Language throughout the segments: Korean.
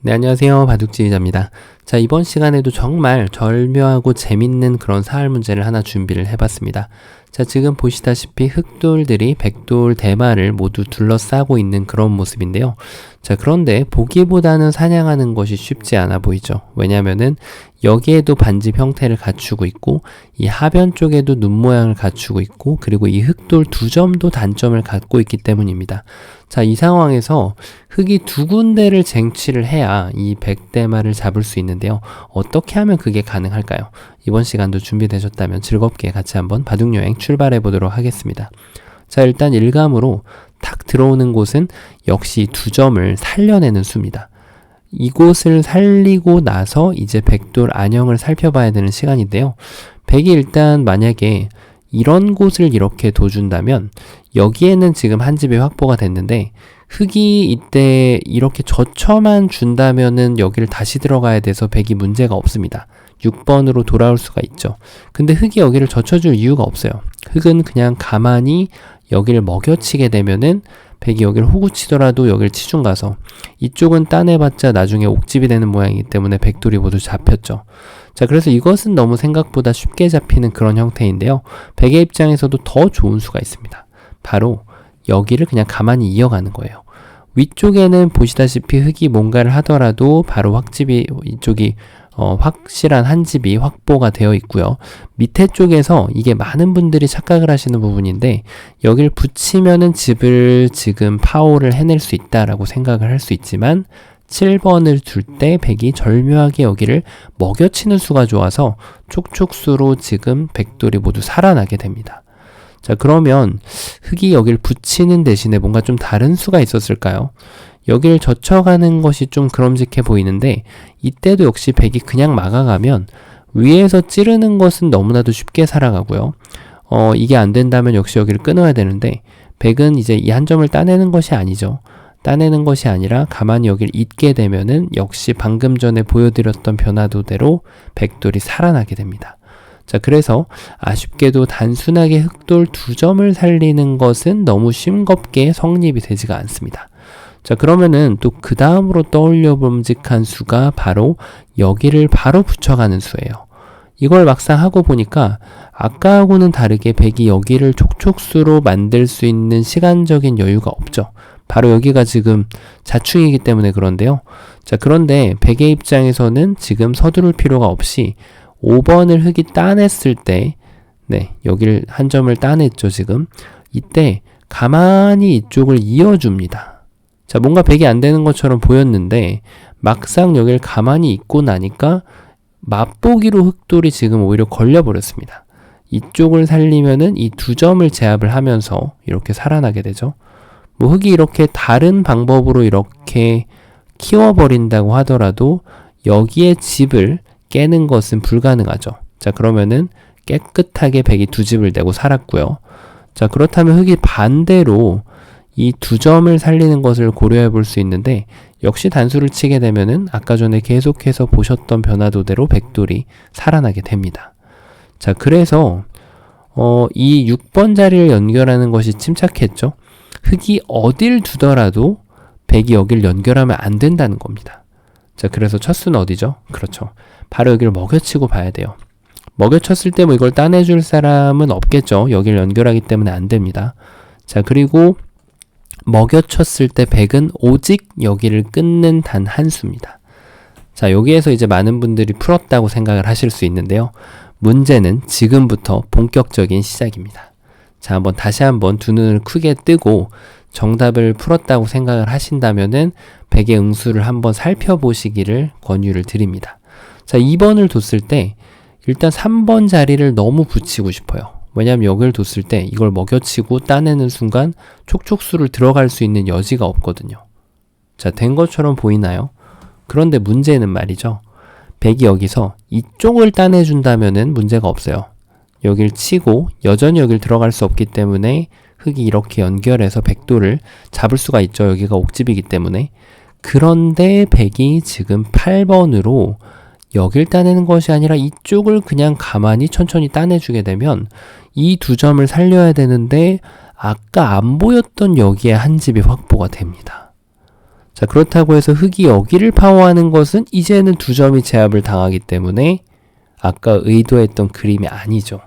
네, 안녕하세요. 바둑지휘자입니다. 자, 이번 시간에도 정말 절묘하고 재밌는 그런 사활 문제를 하나 준비를 해봤습니다. 자, 지금 보시다시피 흑돌들이 백돌 대마를 모두 둘러싸고 있는 그런 모습인데요. 자, 그런데 보기보다는 사냥하는 것이 쉽지 않아 보이죠. 왜냐면은 여기에도 반집 형태를 갖추고 있고 이 하변 쪽에도 눈 모양을 갖추고 있고 그리고 이 흑돌 두 점도 단점을 갖고 있기 때문입니다. 자, 이 상황에서 흑이 두 군데를 쟁취를 해야 이 백대마를 잡을 수 있는데요. 어떻게 하면 그게 가능할까요? 이번 시간도 준비되셨다면 즐겁게 같이 한번 바둑여행 출발해 보도록 하겠습니다. 자, 일단 일감으로 탁 들어오는 곳은 역시 두 점을 살려내는 수입니다. 이곳을 살리고 나서 이제 백돌 안형을 살펴봐야 되는 시간인데요. 백이 일단 만약에 이런 곳을 이렇게 둬준다면 여기에는 지금 한 집이 확보가 됐는데 흑이 이때 이렇게 젖혀만 준다면은 여기를 다시 들어가야 돼서 백이 문제가 없습니다. 6번으로 돌아올 수가 있죠. 근데 흑이 여기를 젖혀줄 이유가 없어요. 흑은 그냥 가만히 여기를 먹여치게 되면은 백이 여기를 호구 치더라도 여기를 치중 가서 이쪽은 따내봤자 나중에 옥집이 되는 모양이기 때문에 백돌이 모두 잡혔죠. 자, 그래서 이것은 너무 생각보다 쉽게 잡히는 그런 형태인데요. 백의 입장에서도 더 좋은 수가 있습니다. 바로 여기를 그냥 가만히 이어가는 거예요. 위쪽에는 보시다시피 흑이 뭔가를 하더라도 바로 확집이 이쪽이 확실한 한 집이 확보가 되어 있고요. 밑에 쪽에서 이게 많은 분들이 착각을 하시는 부분인데 여길 붙이면은 집을 지금 파호를 해낼 수 있다라고 생각을 할 수 있지만 7번을 둘 때 백이 절묘하게 여기를 먹여치는 수가 좋아서 촉촉수로 지금 백돌이 모두 살아나게 됩니다. 자, 그러면 흑이 여기를 붙이는 대신에 뭔가 좀 다른 수가 있었을까요? 여기를 젖혀가는 것이 좀 그럼직해 보이는데 이때도 역시 백이 그냥 막아가면 위에서 찌르는 것은 너무나도 쉽게 살아가고요. 이게 안 된다면 역시 여기를 끊어야 되는데 백은 이제 이 한 점을 따내는 것이 아니죠. 따내는 것이 아니라 가만히 여기를 잇게 되면은 역시 방금 전에 보여드렸던 변화도대로 백돌이 살아나게 됩니다. 자, 그래서 아쉽게도 단순하게 흑돌 두 점을 살리는 것은 너무 싱겁게 성립이 되지가 않습니다. 자, 그러면은 또 그 다음으로 떠올려 봄직한 수가 바로 여기를 바로 붙여가는 수예요. 이걸 막상 하고 보니까 아까하고는 다르게 백이 여기를 촉촉수로 만들 수 있는 시간적인 여유가 없죠. 바로 여기가 지금 자충이기 때문에 그런데요. 자, 그런데 백의 입장에서는 지금 서두를 필요가 없이 5번을 흑이 따냈을 때, 네, 여기를 한 점을 따냈죠, 지금. 이때 가만히 이쪽을 이어줍니다. 자, 뭔가 백이 안 되는 것처럼 보였는데 막상 여기를 가만히 있고 나니까 맛보기로 흑돌이 지금 오히려 걸려버렸습니다. 이쪽을 살리면은 이 두 점을 제압을 하면서 이렇게 살아나게 되죠. 뭐 흑이 이렇게 다른 방법으로 이렇게 키워버린다고 하더라도 여기에 집을 깨는 것은 불가능하죠. 자, 그러면은 깨끗하게 백이 두 집을 내고 살았고요. 자, 그렇다면 흑이 반대로 이 두 점을 살리는 것을 고려해 볼 수 있는데 역시 단수를 치게 되면은 아까 전에 계속해서 보셨던 변화도대로 백돌이 살아나게 됩니다. 자, 그래서 이 6번 자리를 연결하는 것이 침착했죠. 흑이 어딜 두더라도 백이 여기를 연결하면 안 된다는 겁니다. 자, 그래서 첫 수는 어디죠? 그렇죠. 바로 여기를 먹여치고 봐야 돼요. 먹여쳤을 때 뭐 이걸 따내줄 사람은 없겠죠. 여기를 연결하기 때문에 안 됩니다. 자, 그리고 먹여쳤을 때 백은 오직 여기를 끊는 단 한 수입니다. 자, 여기에서 이제 많은 분들이 풀었다고 생각을 하실 수 있는데요. 문제는 지금부터 본격적인 시작입니다. 자, 다시 한번 두 눈을 크게 뜨고 정답을 풀었다고 생각을 하신다면은 백의 응수를 한번 살펴보시기를 권유를 드립니다. 자, 2번을 뒀을 때 일단 3번 자리를 너무 붙이고 싶어요. 왜냐하면 여기를 뒀을 때 이걸 먹여치고 따내는 순간 촉촉수를 들어갈 수 있는 여지가 없거든요. 자, 된 것처럼 보이나요? 그런데 문제는 말이죠. 백이 여기서 이쪽을 따내준다면은 문제가 없어요. 여길 치고 여전히 여길 들어갈 수 없기 때문에 흑이 이렇게 연결해서 백돌을 잡을 수가 있죠. 여기가 옥집이기 때문에. 그런데 백이 지금 8번으로 여길 따내는 것이 아니라 이쪽을 그냥 가만히 천천히 따내주게 되면 이 두 점을 살려야 되는데 아까 안 보였던 여기에 한 집이 확보가 됩니다. 자, 그렇다고 해서 흙이 여기를 파워하는 것은 이제는 두 점이 제압을 당하기 때문에 아까 의도했던 그림이 아니죠.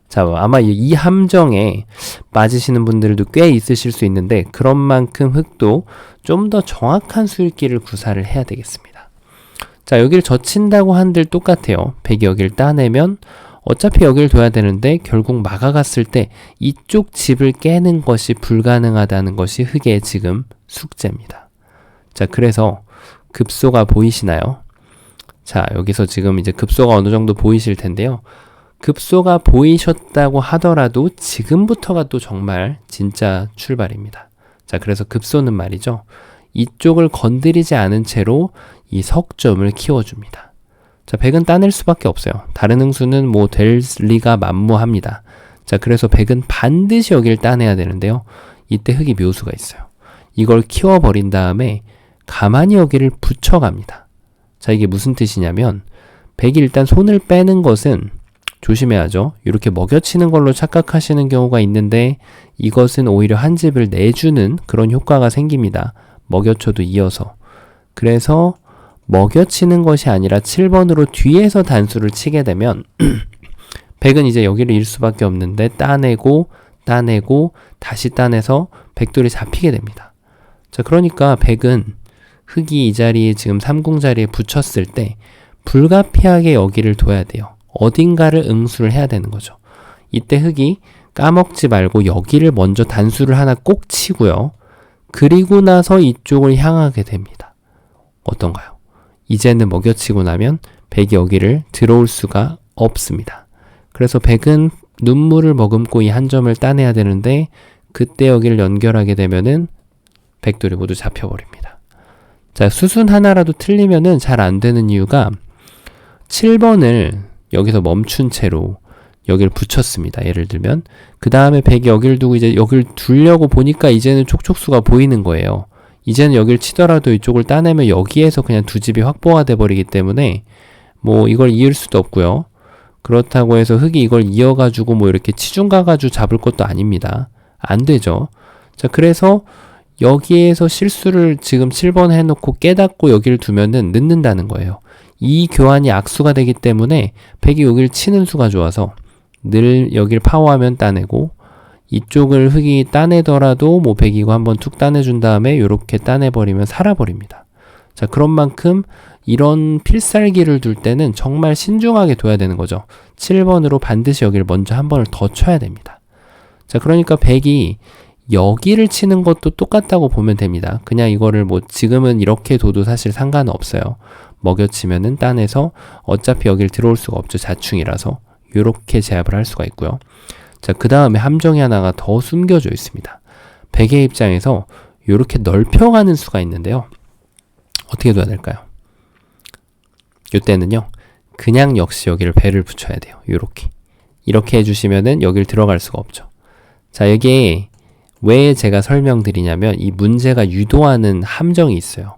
자, 아마 이 함정에 맞으시는 분들도 꽤 있으실 수 있는데 그런 만큼 흙도 좀 더 정확한 수익기를 구사를 해야 되겠습니다. 자, 여기를 젖힌다고 한들 똑같아요. 백이 여기를 따내면 어차피 여기를 둬야 되는데 결국 막아갔을 때 이쪽 집을 깨는 것이 불가능하다는 것이 흙의 지금 숙제입니다. 자, 그래서 급소가 보이시나요? 자, 여기서 지금 이제 급소가 어느 정도 보이실 텐데요. 급소가 보이셨다고 하더라도 지금부터가 또 정말 진짜 출발입니다. 자, 그래서 급소는 말이죠. 이쪽을 건드리지 않은 채로 이 석점을 키워줍니다. 자, 백은 따낼 수밖에 없어요. 다른 흥수는 뭐 될 리가 만무합니다. 자, 그래서 백은 반드시 여기를 따내야 되는데요. 이때 흙이 묘수가 있어요. 이걸 키워버린 다음에 가만히 여기를 붙여갑니다. 자, 이게 무슨 뜻이냐면 백이 일단 손을 빼는 것은 조심해야죠. 이렇게 먹여치는 걸로 착각하시는 경우가 있는데 이것은 오히려 한 집을 내주는 그런 효과가 생깁니다. 먹여쳐도 이어서. 그래서 먹여치는 것이 아니라 7번으로 뒤에서 단수를 치게 되면 백은 이제 여기를 잃을 수밖에 없는데 따내고 다시 따내서 백돌이 잡히게 됩니다. 자, 그러니까 백은 흙이 이 자리에 지금 3궁 자리에 붙였을 때 불가피하게 여기를 둬야 돼요. 어딘가를 응수를 해야 되는 거죠. 이때 흙이 까먹지 말고 여기를 먼저 단수를 하나 꼭 치고요. 그리고 나서 이쪽을 향하게 됩니다. 어떤가요? 이제는 먹여치고 나면 백이 여기를 들어올 수가 없습니다. 그래서 백은 눈물을 머금고 이 한 점을 따내야 되는데 그때 여기를 연결하게 되면은 백돌이 모두 잡혀버립니다. 자, 수순 하나라도 틀리면은 잘 안 되는 이유가 7번을 여기서 멈춘 채로 여기를 붙였습니다. 예를 들면 그 다음에 백이 여기를 두고 이제 여기를 두려고 보니까 이제는 촉촉수가 보이는 거예요. 이제는 여기를 치더라도 이쪽을 따내면 여기에서 그냥 두 집이 확보가 돼 버리기 때문에 뭐 이걸 이을 수도 없고요. 그렇다고 해서 흙이 이걸 이어가지고 뭐 이렇게 치중 가가지고 잡을 것도 아닙니다. 안 되죠. 자, 그래서 여기에서 실수를 지금 7번 해놓고 깨닫고 여기를 두면은 늦는다는 거예요. 이 교환이 악수가 되기 때문에 백이 여기를 치는 수가 좋아서 늘 여기를 파워하면 따내고 이쪽을 흙이 따내더라도 뭐 백이고 한번 툭 따내준 다음에 이렇게 따내버리면 살아버립니다. 자, 그런 만큼 이런 필살기를 둘 때는 정말 신중하게 둬야 되는 거죠. 7번으로 반드시 여기를 먼저 한 번을 더 쳐야 됩니다. 자, 그러니까 백이 여기를 치는 것도 똑같다고 보면 됩니다. 그냥 이거를 뭐 지금은 이렇게 둬도 사실 상관없어요. 먹여치면은 따내서 어차피 여기를 들어올 수가 없죠. 자충이라서. 이렇게 제압을 할 수가 있고요. 자, 그 다음에 함정이 하나가 더 숨겨져 있습니다. 백의 입장에서 이렇게 넓혀가는 수가 있는데요. 어떻게 둬야 될까요? 이때는요. 그냥 역시 여기를 배를 붙여야 돼요. 이렇게 해주시면은 여기를 들어갈 수가 없죠. 자, 여기에 왜 제가 설명드리냐면 이 문제가 유도하는 함정이 있어요.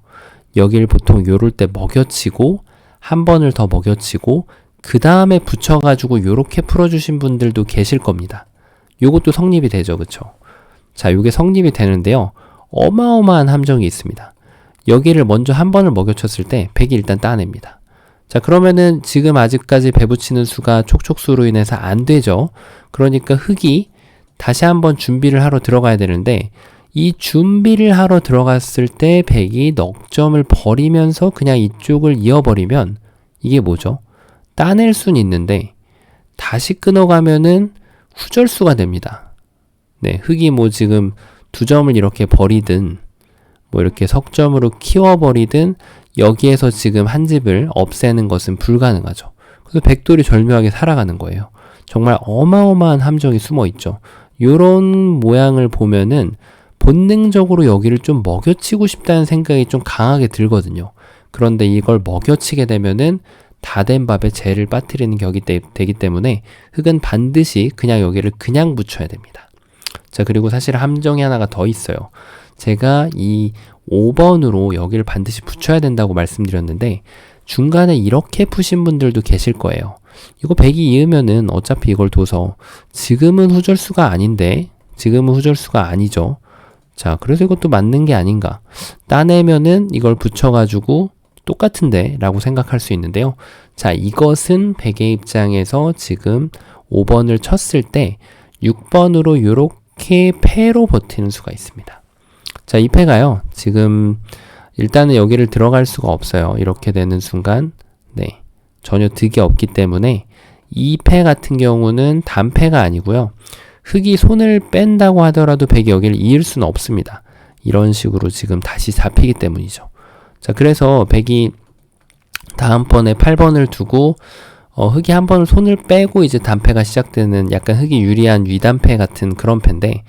여기를 보통 요럴 때 먹여치고 한 번을 더 먹여치고 그 다음에 붙여가지고 요렇게 풀어주신 분들도 계실 겁니다. 요것도 성립이 되죠. 그쵸? 자, 요게 성립이 되는데요. 어마어마한 함정이 있습니다. 여기를 먼저 한 번을 먹여쳤을 때 백이 일단 따냅니다. 자, 그러면은 지금 아직까지 배 붙이는 수가 촉촉수로 인해서 안 되죠. 그러니까 흙이 다시 한번 준비를 하러 들어가야 되는데 이 준비를 하러 들어갔을 때 백이 넉점을 버리면서 그냥 이쪽을 이어버리면 이게 뭐죠? 따낼 수는 있는데 다시 끊어가면은 후절수가 됩니다. 네, 흙이 뭐 지금 두 점을 이렇게 버리든 뭐 이렇게 석점으로 키워버리든 여기에서 지금 한 집을 없애는 것은 불가능하죠. 그래서 백돌이 절묘하게 살아가는 거예요. 정말 어마어마한 함정이 숨어 있죠. 요런 모양을 보면은 본능적으로 여기를 좀 먹여치고 싶다는 생각이 좀 강하게 들거든요. 그런데 이걸 먹여치게 되면은 다 된 밥에 재를 빠뜨리는 격이 되기 때문에 흙은 반드시 그냥 여기를 그냥 붙여야 됩니다. 자, 그리고 사실 함정이 하나가 더 있어요. 제가 이 5번으로 여기를 반드시 붙여야 된다고 말씀드렸는데 중간에 이렇게 푸신 분들도 계실 거예요. 이거 100이 이으면은 어차피 이걸 둬서 지금은 후절수가 아닌데 지금은 후절수가 아니죠. 자, 그래서 이것도 맞는 게 아닌가. 따내면은 이걸 붙여가지고 똑같은데 라고 생각할 수 있는데요. 자, 이것은 백의 입장에서 지금 5번을 쳤을 때 6번으로 이렇게 패로 버티는 수가 있습니다. 자, 이 패가요. 지금 일단은 여기를 들어갈 수가 없어요. 이렇게 되는 순간 네, 전혀 득이 없기 때문에 이 패 같은 경우는 단패가 아니고요. 흑이 손을 뺀다고 하더라도 백이 여기를 이을 수는 없습니다. 이런 식으로 지금 다시 잡히기 때문이죠. 자, 그래서 백이 다음번에 8번을 두고 흑이 한 번을 손을 빼고 이제 단패가 시작되는 약간 흑이 유리한 위단패 같은 그런 패인데,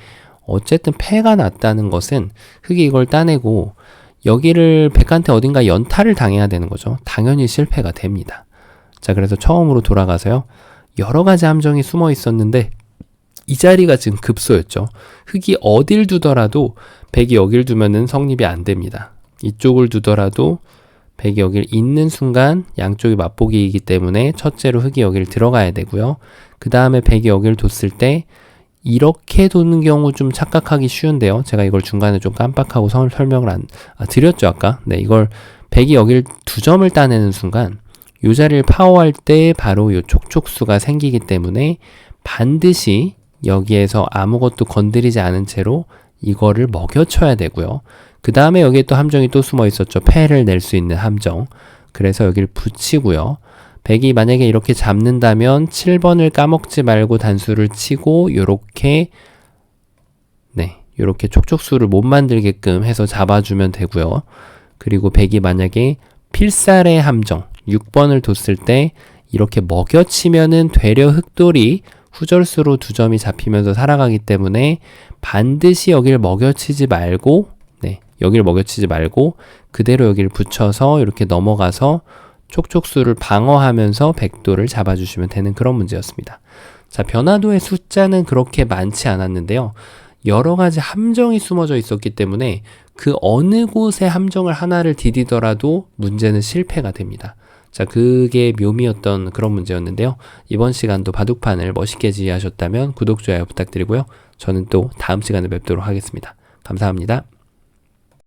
어쨌든 패가 났다는 것은 흑이 이걸 따내고 여기를 백한테 어딘가 연타를 당해야 되는 거죠. 당연히 실패가 됩니다. 자, 그래서 처음으로 돌아가서요. 여러 가지 함정이 숨어 있었는데 이 자리가 지금 급소였죠. 흑이 어딜 두더라도 백이 여길 두면은 성립이 안 됩니다. 이쪽을 두더라도 백이 여길 있는 순간 양쪽이 맞보기이기 때문에 첫째로 흑이 여기를 들어가야 되고요. 그 다음에 백이 여기를 뒀을 때 이렇게 도는 경우 좀 착각하기 쉬운데요. 제가 이걸 중간에 좀 깜빡하고 설명을 드렸죠, 아까. 네, 이걸 백이 여기를 2점을 따내는 순간 이 자리를 파워할 때 바로 이 촉촉수가 생기기 때문에 반드시 여기에서 아무것도 건드리지 않은 채로 이거를 먹여쳐야 되고요. 그 다음에 여기에 또 함정이 또 숨어 있었죠. 패를 낼 수 있는 함정. 그래서 여기를 붙이고요. 백이 만약에 이렇게 잡는다면 7번을 까먹지 말고 단수를 치고 요렇게 요렇게 촉촉수를 못 만들게끔 해서 잡아주면 되고요. 그리고 백이 만약에 필살의 함정 6번을 뒀을 때 이렇게 먹여치면은 되려 흑돌이 후절수로 2점이 잡히면서 살아가기 때문에 반드시 여기를 먹여치지 말고 여기를 먹여치지 말고 그대로 여기를 붙여서 이렇게 넘어가서 촉촉수를 방어하면서 백도를 잡아주시면 되는 그런 문제였습니다. 자, 변화도의 숫자는 그렇게 많지 않았는데요. 여러 가지 함정이 숨어져 있었기 때문에 그 어느 곳에 함정을 하나를 디디더라도 문제는 실패가 됩니다. 자, 그게 묘미였던 그런 문제였는데요. 이번 시간도 바둑판을 멋있게 지휘하셨다면 구독, 좋아요 부탁드리고요. 저는 또 다음 시간에 뵙도록 하겠습니다. 감사합니다.